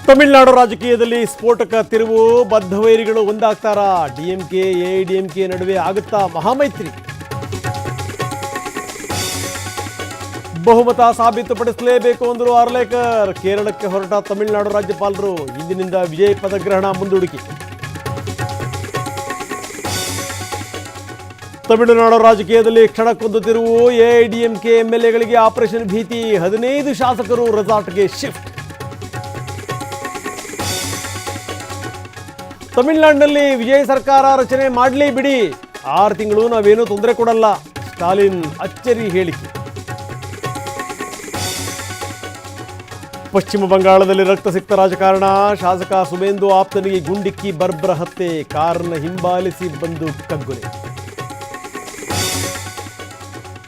ತಮಿಳುನಾಡು ರಾಜಕೀಯದಲ್ಲಿ ಸ್ಫೋಟಕ ತಿರುವು. ಬದ್ಧವೈರಿಗಳು ಒಂದಾಗ್ತಾರಾ? ಡಿಎಂಕೆ ಎಐಡಿಎಂಕೆ ನಡುವೆ ಆಗುತ್ತಾ ಮಹಾಮೈತ್ರಿ? ಬಹುಮತ ಸಾಬೀತುಪಡಿಸಲೇಬೇಕು ಅಂದರು ಆರ್ಲೇಕರ್. ಕೇರಳಕ್ಕೆ ಹೊರಟ ತಮಿಳುನಾಡು ರಾಜ್ಯಪಾಲರು. ಇಂದಿನಿಂದ ವಿಜಯ್ ಪದಗ್ರಹಣ ಮುಂದೂಡಿಕೆ. ತಮಿಳುನಾಡು ರಾಜಕೀಯದಲ್ಲಿ ಕ್ಷಣಕ್ಕೊಂದು ತಿರುವು. ಎಐಡಿಎಂಕೆ ಎಂಎಲ್ಎಗಳಿಗೆ ಆಪರೇಷನ್ ಭೀತಿ. 15 ಶಾಸಕರು ರೆಸಾರ್ಟ್ಗೆ ಶಿಫ್ಟ್. ತಮಿಳುನಾಡಿನಲ್ಲಿ ವಿಜಯ್ ಸರ್ಕಾರ ರಚನೆ ಮಾಡಲಿ ಬಿಡಿ, 6 ತಿಂಗಳು ನಾವೇನೂ ತೊಂದರೆ ಕೊಡಲ್ಲ. ಸ್ಟಾಲಿನ್ ಅಚ್ಚರಿ ಹೇಳಿಕೆ. ಪಶ್ಚಿಮ ಬಂಗಾಳದಲ್ಲಿ ರಕ್ತಸಿಕ್ತ ರಾಜಕಾರಣ. ಶಾಸಕ ಸುವೇಂದು ಆಪ್ತನಿಗೆ ಗುಂಡಿಕ್ಕಿ ಬರ್ಬರ ಹತ್ಯೆ. ಕಾರನ್ನು ಹಿಂಬಾಲಿಸಿ ಬಂದು ಕಗ್ಗೊಲೆ.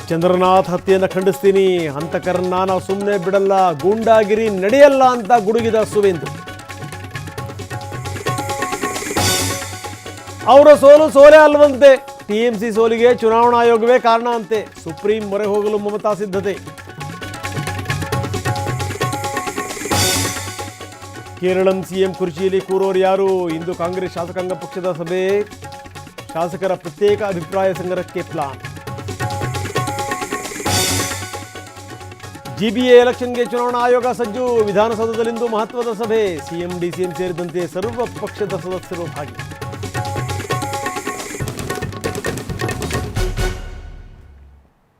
ಚಂದ್ರನಾಥ್ ಹತ್ಯೆಯನ್ನು ಖಂಡಿಸ್ತೀನಿ, ಹಂತಕರನ್ನ ನಾವು ಸುಮ್ಮನೆ ಬಿಡಲ್ಲ, ಗೂಂಡಾಗಿರಿ ನಡೆಯಲ್ಲ ಅಂತ ಗುಡುಗಿದ ಸುವೇಂದು. ಅವರ ಸೋಲು ಸೋಲೇ ಅಲ್ಲವಂತೆ, ಟಿಎಂಸಿ ಸೋಲಿಗೆ ಚುನಾವಣಾ ಆಯೋಗವೇ ಕಾರಣ ಅಂತೆ. ಸುಪ್ರೀಂ ಮೊರೆ ಹೋಗಲು ಮಮತಾ ಸಿದ್ಧತೆ. ಕೇರಳಂ ಸಿಎಂ ಕುರ್ಚಿಯಲ್ಲಿ ಕೂರೋರು ಯಾರು? ಇಂದು ಕಾಂಗ್ರೆಸ್ ಶಾಸಕಾಂಗ ಪಕ್ಷದ ಸಭೆ. ಶಾಸಕರ ಪ್ರತ್ಯೇಕ ಅಭಿಪ್ರಾಯ ಸಂಗ್ರಹಕ್ಕೆ ಪ್ಲಾನ್. ಜಿಬಿಎ ಎಲೆಕ್ಷನ್ಗೆ ಚುನಾವಣಾ ಆಯೋಗ ಸಜ್ಜು. ವಿಧಾನಸೌಧದಲ್ಲಿಂದು ಮಹತ್ವದ ಸಭೆ. ಸಿಎಂ ಡಿಸಿಎಂ ಸೇರಿದಂತೆ ಸರ್ವ ಪಕ್ಷದ ಸದಸ್ಯರು ಭಾಗಿ.